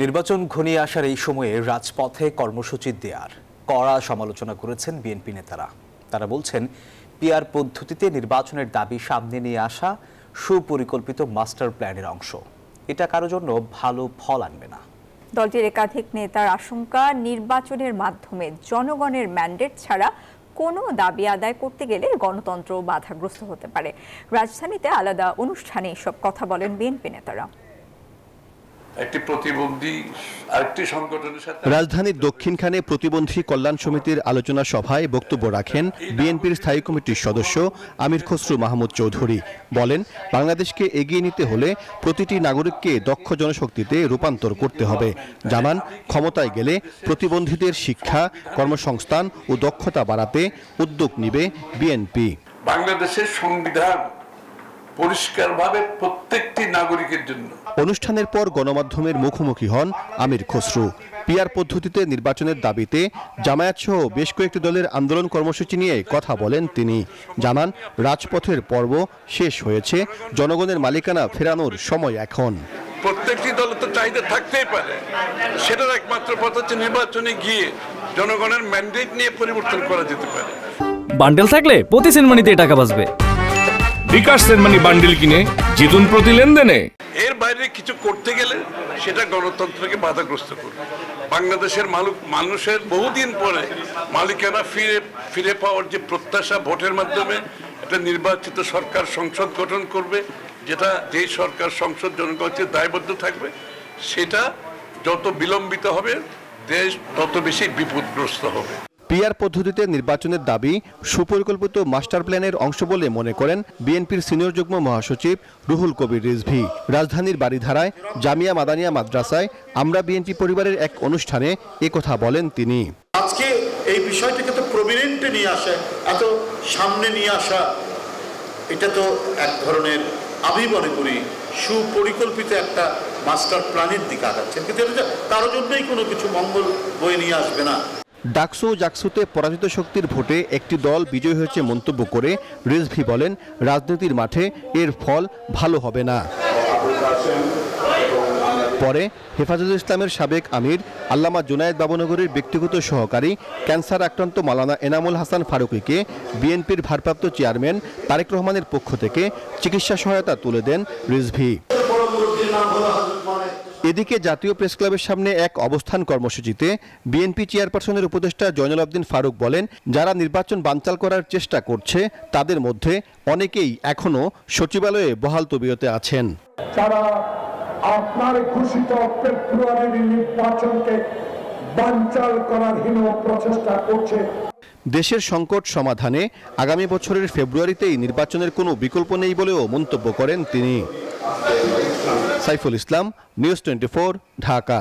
নির্বাচন ঘনিয়ে আসার এই সময়ে রাজপথে কর্মসূচি দেওয়ার কড়া সমালোচনা করেছেন বিএনপি নেতারা। তারা বলছেন, পিআর পদ্ধতিতে নির্বাচনের দাবি সামনে নিয়ে আসা সুপরিকল্পিত মাস্টার প্ল্যানের অংশ। এটা কারো জন্য ভালো ফল আনবে না। দলটির একাধিক নেতার আশঙ্কা, নির্বাচনের মাধ্যমে জনগণের ম্যান্ডেট ছাড়া কোনো দাবি আদায় করতে গেলে গণতন্ত্র বাধাগ্রস্ত হতে পারে। রাজধানীতে আলাদা অনুষ্ঠানে এসব কথা বলেন বিএনপি নেতারা। রাজধানীর দক্ষিণখানে প্রতিবন্ধী কল্যাণ সমিতির আলোচনা সভায় বক্তব্য রাখেন বিএনপির স্থায়ী কমিটির সদস্য আমির খসরু মাহমুদ চৌধুরী। বলেন, বাংলাদেশকে এগিয়ে নিতে হলে প্রতিটি নাগরিককে দক্ষ জনশক্তিতে রূপান্তর করতে হবে। জানান, ক্ষমতায় গেলে প্রতিবন্ধীদের শিক্ষা, কর্মসংস্থান ও দক্ষতা বাড়াতে উদ্যোগ নেবে বিএনপি। বাংলাদেশের সংবিধান পরিষ্কারভাবে প্রত্যেকটি নাগরিকের জন্য। অনুষ্ঠানের পর গণমাধ্যমের মুখোমুখি হন আমির খসরু। পিআর পদ্ধতিতে নির্বাচনের দাবিতে জামায়াত সহ বেশ কয়েকটি দলের আন্দোলন কর্মসূচি নিয়ে কথা বলেন তিনি। জানান, রাজপথের পর্ব শেষ হয়েছে, জনগণের মালিকানা ফেরানোর সময় এখন। প্রত্যেকটি দল তো চাহিদা থাকতেই পারে, সেটার একমাত্র পথ হচ্ছে নির্বাচনে গিয়ে জনগণের ম্যান্ডেট নিয়ে পরিবর্তন করা যেতে পারে। বান্ডেল থাকলে প্রতি সেনমানিতে টাকা বাঁচবে। বিকাশ সেনমানি বান্ডেল কিনে জিতুন প্রতি লেনদেনে। এর বাইরে কিছু করতে গেলে সেটা গণতন্ত্রকে বাধাগ্রস্ত করবে। বাংলাদেশের মানুষের বহুদিন পরে মালিকানা ফিরে পাওয়ার যে প্রত্যাশা, ভোটের মাধ্যমে একটা নির্বাচিত সরকার সংসদ গঠন করবে, যেটা যেই সরকার সংসদ জনগণের দায়বদ্ধ থাকবে, সেটা যত বিলম্বিত হবে দেশ তত বেশি বিপদগ্রস্ত হবে। পিআর পদ্ধতিতে নির্বাচনের দাবি সুপরিকল্পিত মাস্টার প্ল্যানের অংশ বলে মনে করেন বিএনপির সিনিয়র যুগ্ম মহাসচিব রুহুল কবির রিজভী। রাজধানীর বারিধারায় জামিয়া মাদানিয়া মাদ্রাসায় আমরা বিএনপি পরিবারের এক অনুষ্ঠানে একথা বলেন তিনি। আজকে এই বিষয়টাকে তো প্রমিনেন্টে নিয়ে আসা, এত সামনে নিয়ে আসা, এটা তো এক ধরনের, আমি মনে করি সুপরিকল্পিত একটা মাস্টার প্ল্যানের দিকে আগাচ্ছেন, কিন্তু এটা কারো জন্যই কোনো কিছু মঙ্গল বয়ে নিয়ে আসবে না। ডাকসু ও জাকসুতে পরাজিত শক্তির ভোটে একটি দল বিজয়ী হয়েছে মন্তব্য করে রিজভী বলেন, রাজনীতির মাঠে এর ফল ভালো হবে না। পরে হেফাজতুল ইসলামের সাবেক আমির আল্লামা জুনায়েদ বাবুনগরীর ব্যক্তিগত সহকারী ক্যান্সার আক্রান্ত মাওলানা এনামুল হাসান ফারুকীকে বিএনপির ভারপ্রাপ্ত চেয়ারম্যান তারেক রহমানের পক্ষ থেকে চিকিৎসা সহায়তা তুলে দেন রিজভী। এদিকে জাতীয় প্রেস ক্লাবের সামনে এক অবস্থান কর্মসূচিতে বিএনপি চেয়ারপারসনের উপদেষ্টা জয়নুল আবদিন ফারুক বলেন, যারা নির্বাচন বানচাল করার চেষ্টা করছে তাদের মধ্যে অনেকেই এখনো সচিবালয়ে বহাল তবিয়তে আছেন। যারা আপনার ঘোষিত ফেব্রুয়ারির নির্বাচনকে বানচাল করার হীন প্রচেষ্টা করছে। দেশের সংকট সমাধানে আগামী বছরের ফেব্রুয়ারিতেই নির্বাচনের কোনো বিকল্প নেই বলেও মন্তব্য করেন তিনি। সাইফুল ইসলাম, নিউজ 24, ঢাকা।